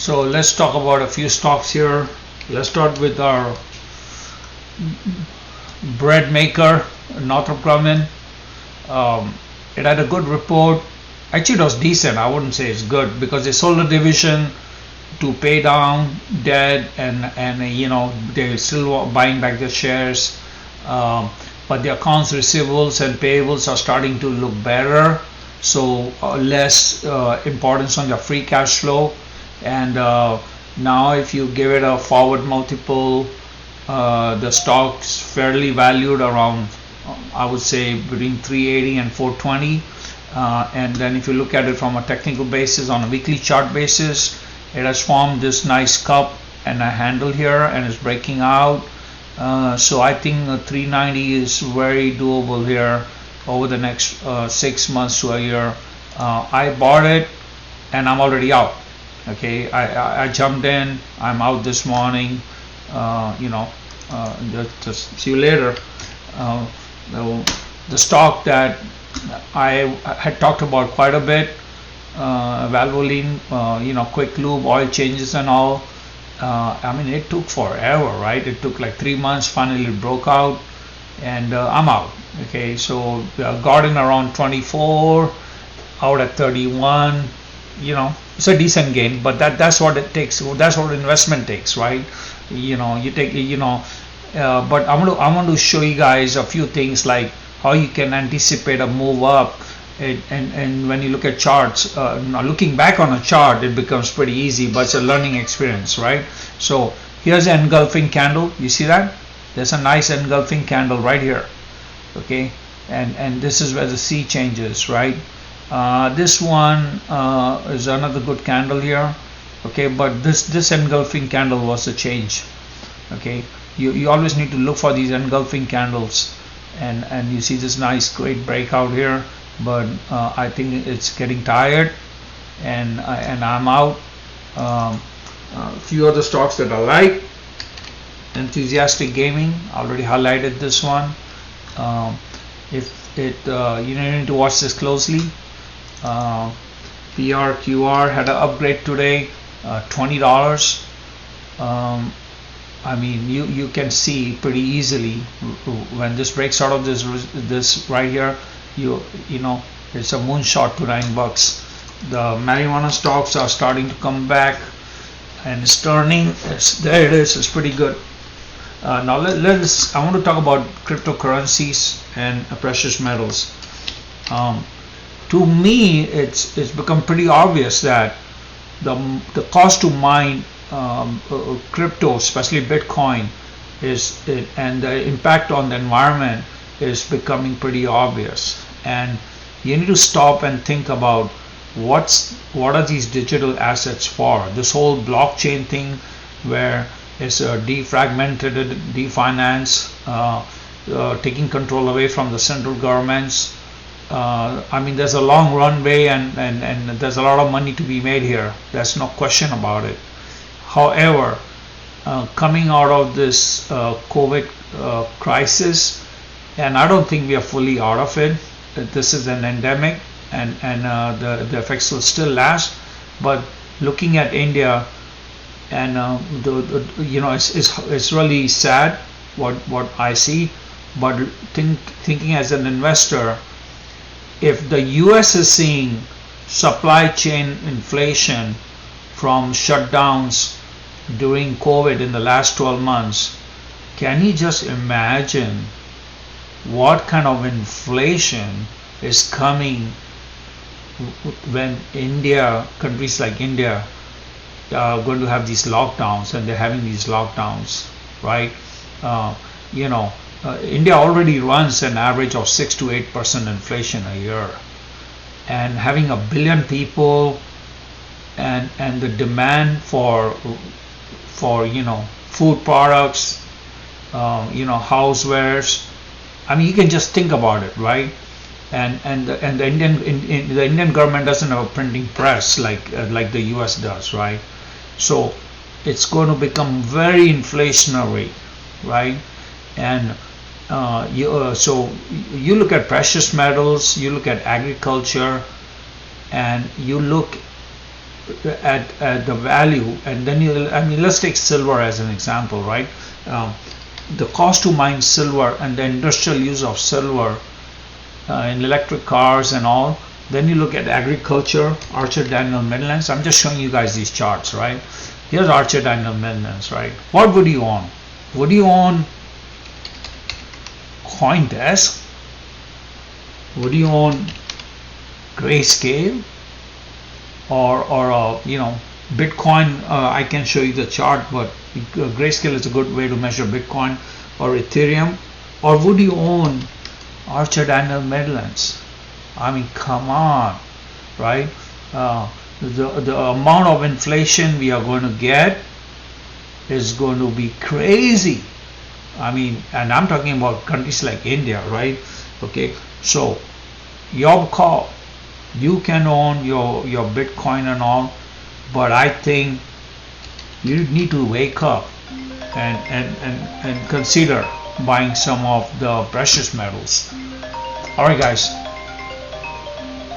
So let's talk about a few stocks here. Let's start with our bread maker, Northrop Grumman. It had a good report. Actually, it was decent. I wouldn't say it's good because they sold the division to pay down debt, and they're still buying back their shares. But the accounts receivables and payables are starting to look better, so less importance on the free cash flow. And now if you give it a forward multiple, the stock's fairly valued around, I would say, between 380 and 420. And then if you look at it from a technical basis, on a weekly chart basis, it has formed this nice cup and a handle here and is breaking out. So I think 390 is very doable here over the next 6 months to a year. I bought it and I'm already out. Okay, I jumped in. I'm out this morning. Just see you later. The stock that I had talked about quite a bit, Valvoline, quick lube, oil changes and all. I mean, it took forever, right? It took like 3 months. Finally, it broke out, and I'm out. Okay, so got in around 24, out at 31. It's a decent gain, but that's what it takes. That's what investment takes, right? You take. But I want to show you guys a few things, like how you can anticipate a move up. And when you look at charts, looking back on a chart, it becomes pretty easy, but it's a learning experience, right? So here's an engulfing candle. You see that? There's a nice engulfing candle right here. Okay, and this is where the C changes, right? This one is another good candle here. Okay, but this engulfing candle was a change. Okay, you always need to look for these engulfing candles, and you see this nice great breakout here. But I think it's getting tired, and I'm out. A few other stocks that I like: Enthusiastic Gaming. I already highlighted this one. You need to watch this closely. PRQR had an upgrade today, $20. I mean, you can see pretty easily when this breaks out of this right here. It's a moonshot to $9. The marijuana stocks are starting to come back, and it's turning. There it is. It's pretty good. Now I want to talk about cryptocurrencies and precious metals. To me, it's become pretty obvious that the cost to mine crypto, especially Bitcoin, and the impact on the environment is becoming pretty obvious. And you need to stop and think about what are these digital assets for. This whole blockchain thing, where it's defragmented, definance, taking control away from the central governments. I mean, there's a long runway, and there's a lot of money to be made here. There's no question about it. However, coming out of this COVID crisis, and I don't think we are fully out of it. This is an endemic, and the effects will still last. But looking at India, and it's really sad what I see. But thinking as an investor, if the US is seeing supply chain inflation from shutdowns during COVID in the last 12 months, can you just imagine what kind of inflation is coming when countries like India are going to have these lockdowns, and they're having these lockdowns, right? India already runs an average of 6 to 8% inflation a year, and having 1 billion people, and the demand for food products, housewares. I mean, you can just think about it, right? And the Indian government doesn't have a printing press like the US does, right? So it's going to become very inflationary, right? And so you look at precious metals, you look at agriculture, and you look at the value, and then you, I mean, let's take silver as an example, right? The cost to mine silver and the industrial use of silver in electric cars and all. Then you look at agriculture, Archer Daniels Midland. I'm just showing you guys these charts, right? Here's Archer Daniels Midland, right? What would you own? Would you own CoinDesk? Would you own Grayscale? Or you know, Bitcoin? I can show you the chart, but Grayscale is a good way to measure Bitcoin, or Ethereum. Or would you own Archer Daniels Midland? I mean, come on, right? The amount of inflation we are going to get is going to be crazy. I mean, and I'm talking about countries like India, right? Okay, so your call. You can own your Bitcoin and all, but I think you need to wake up and consider buying some of the precious metals. All right, guys.